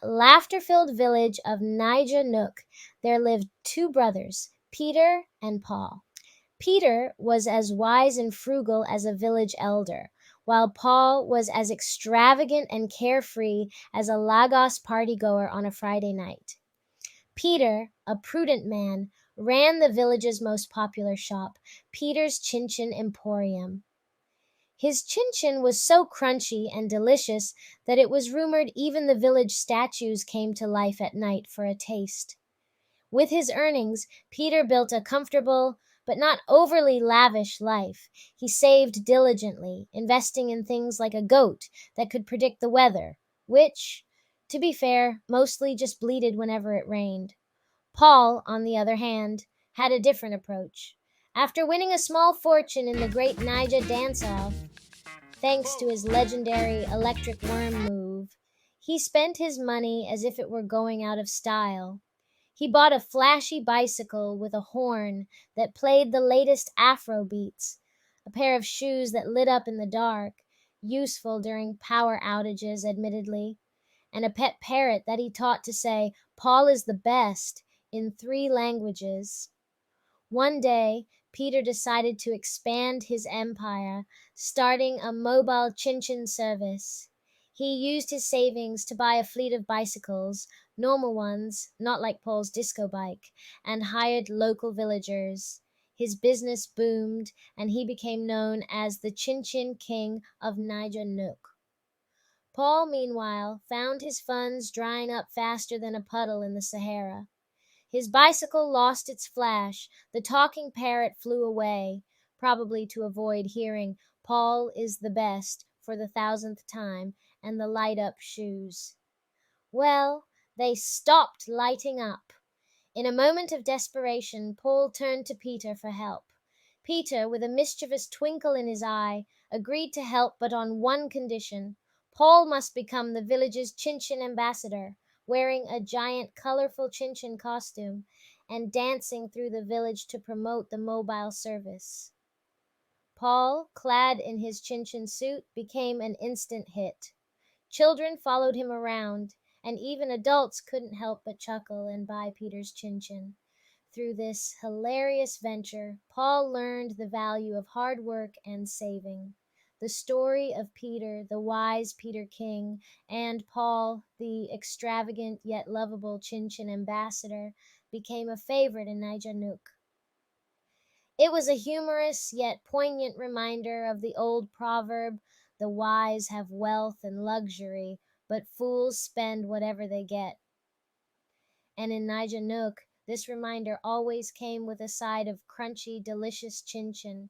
laughter-filled village of Niger Nook, there lived two brothers, Peter and Paul. Peter was as wise and frugal as a village elder, while Paul was as extravagant and carefree as a Lagos partygoer on a Friday night. Peter, a prudent man, ran the village's most popular shop, Peter's Chinchin Emporium. His chinchin was so crunchy and delicious that it was rumored even the village statues came to life at night for a taste. With his earnings, Peter built a comfortable but not overly lavish life. He saved diligently, investing in things like a goat that could predict the weather, which, to be fair, mostly just bleated whenever it rained. Paul, on the other hand, had a different approach. After winning a small fortune in the Great Niger Dance-Off, thanks to his legendary electric worm move, he spent his money as if it were going out of style. He bought a flashy bicycle with a horn that played the latest Afro beats, a pair of shoes that lit up in the dark, useful during power outages, admittedly, and a pet parrot that he taught to say, "Paul is the best," in 3 languages. One day, Peter decided to expand his empire, starting a mobile Chinchin service. He used his savings to buy a fleet of bicycles, normal ones, not like Paul's disco bike, and hired local villagers. His business boomed, and he became known as the Chinchin King of Niger Nook. Paul, meanwhile, found his funds drying up faster than a puddle in the Sahara. His bicycle lost its flash, the talking parrot flew away, probably to avoid hearing "Paul is the best" for the 1,000th time, and the light-up shoes. Well, they stopped lighting up. In a moment of desperation, Paul turned to Peter for help. Peter, with a mischievous twinkle in his eye, agreed to help, but on one condition. Paul must become the village's Chinchin Ambassador, wearing a giant colorful Chinchin costume and dancing through the village to promote the mobile service. Paul, clad in his Chinchin suit, became an instant hit. Children followed him around, and even adults couldn't help but chuckle and buy Peter's Chinchin. Through this hilarious venture, Paul learned the value of hard work and saving. The story of Peter, the wise Peter King, and Paul, the extravagant yet lovable Chinchin Ambassador, became a favorite in Niger Nook. It was a humorous yet poignant reminder of the old proverb, "The wise have wealth and luxury, but fools spend whatever they get." And in Niger Nook, this reminder always came with a side of crunchy, delicious chinchin.